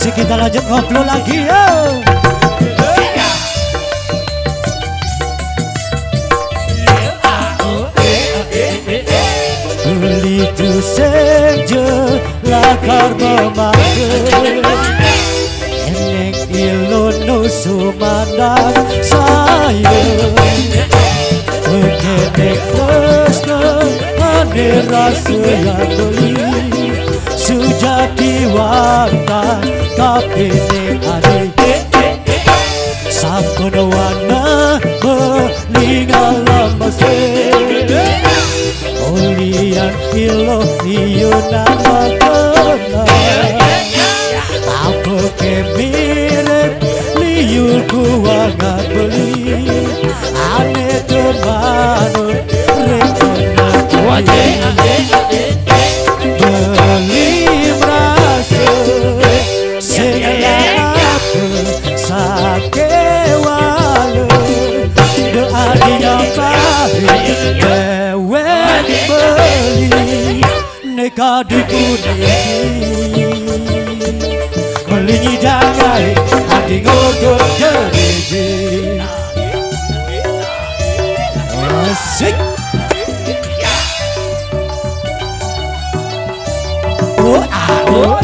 Asik, kita lanjut ngobrol lagi ya. Beli tu senja lakar memakai eneng ilono sumandang sayang kekenek tresno ane rasa yang beli sujati wanta kapene ade sampun wana melingal lemase olian ilo iyo nama kena apa kemirip liu kuanga beli ane teman rekona beli merasa segala apa sakewala doa dinyampai dewek beli neka dipuni melinyi jangai adi ngogot jereje asik. Oh ah oh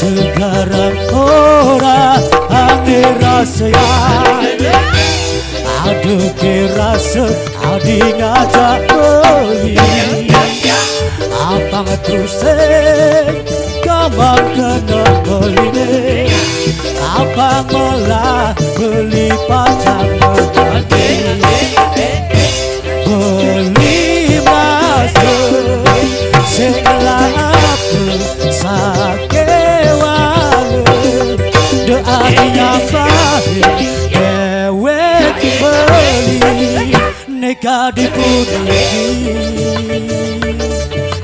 Tegarang ora ane rasa aduh ke rasa adi ngajak beli abang terusik kamang kena beli abang malah beli pacang beli masuk segala apa sakewala doa dinyampai dewek beli neka dipuni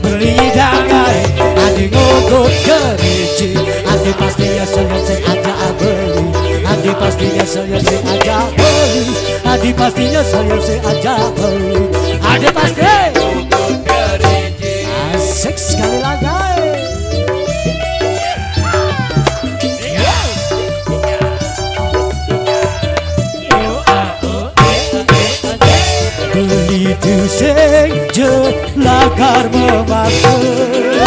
beli dangai adi ngogot gereji adi pastinya selesai aja beli adi pastinya selesai aja beli adi pastinya selesai aja beli adi pasti asik sekali lagi. Beli tu senja lakar memakai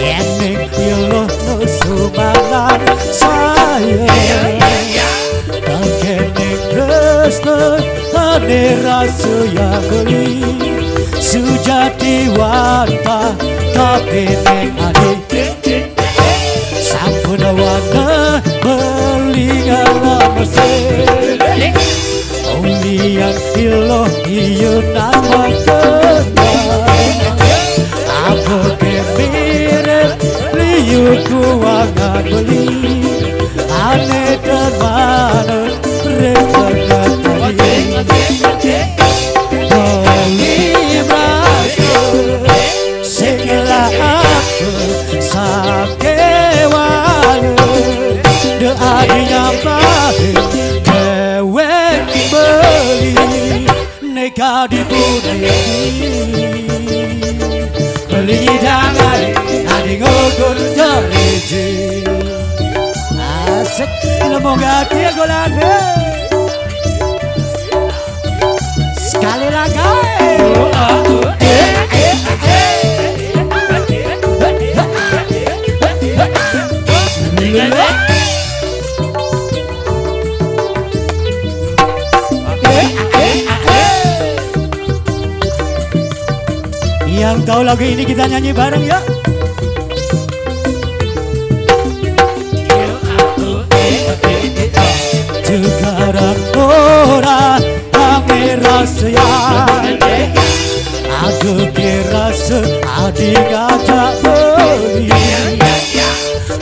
eneng ilono sumandang sayang kekenek tresno ane rasa yang beli sujati wanta kapene ade sampun wana melingal lemase olian ilo iyo nama kena apa kemirip liu kuangan beli ane teman rekona beli merasa segala apa sakewala doa dinyampai dewek beli neka dipuni beli dangai adi ngogot jereje asik lemong hati golane sekali lagi. Yang tahu lagu ini kita nyanyi bareng ya. Sekarang ora ame rasa aduh ke rasa adi ngajak beli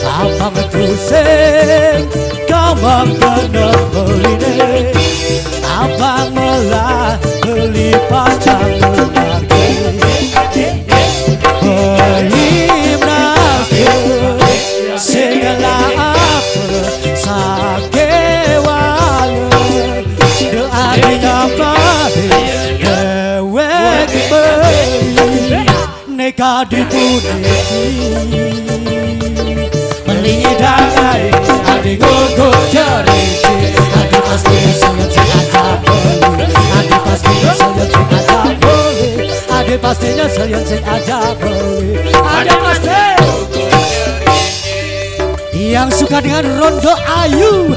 abang terusik kamang kena beli abang malah beli Neka dipuni Melingi dangai Adi gugup jerici Adi pasti sayang si ada boleh Adi pastinya sayang si ada boleh Adi pastinya sayang si ada boleh Ada pasti yang suka dengan rondo ayu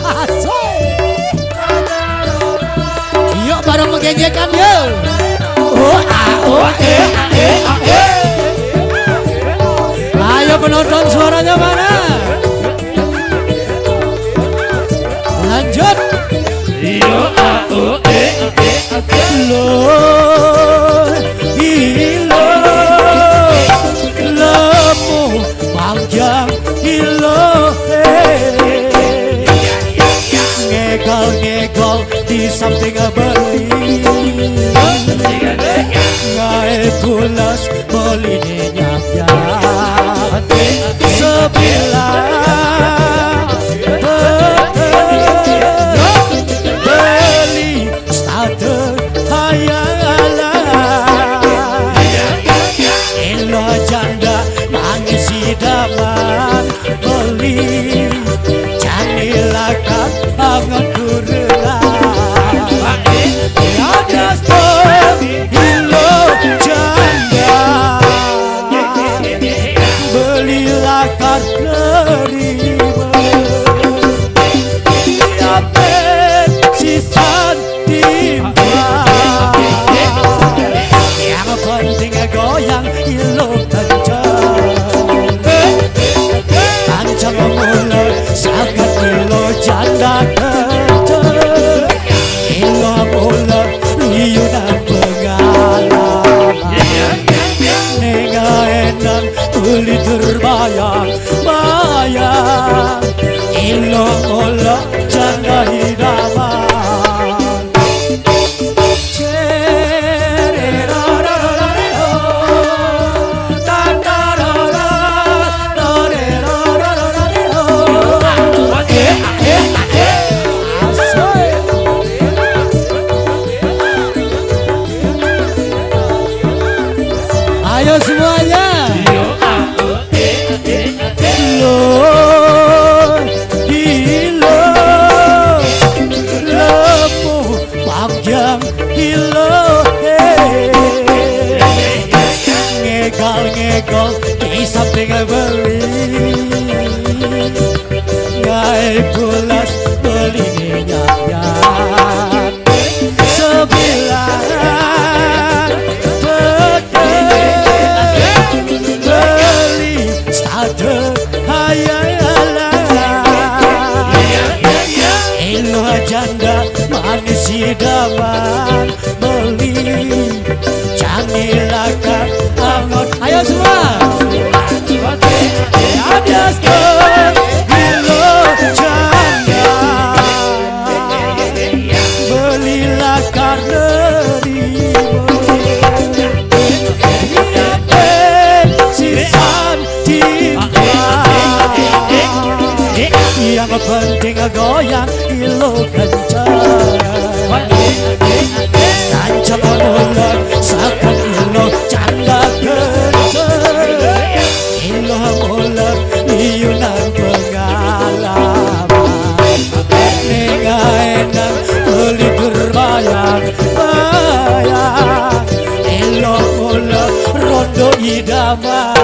yuk bareng menggenyekan yuk. Ayo penonton suaranya mana? Lanjut. Lemu panjang ngegol di samping beli ngai pulas beli nyap sebelah beli starter hayalan elo janda nangis idaman beli janilakan angan kurela ada stop ilo janda belilah karnerima dapet sisan timba yang penting goyang ilo kencang kancang mulai sangat ilo janda kencang ilo mulai liyunan pengalaman nega enang uli terbayang bayang ilo mulai janda hidaman ayo semuanya. Lemu panjang ngegol di samping beli ngai pulas beli minyak sebelah elo janda manis idaman beli janilakan angon ayo semua ada stop elo janda belilah karnerima sisan timba yang penting goyang ilo kencang kancang mulai sakan ilo janda kencang ilo mulai liyunan pengalaman nega enang beli berbayang bayang ilo mulai rondo idaman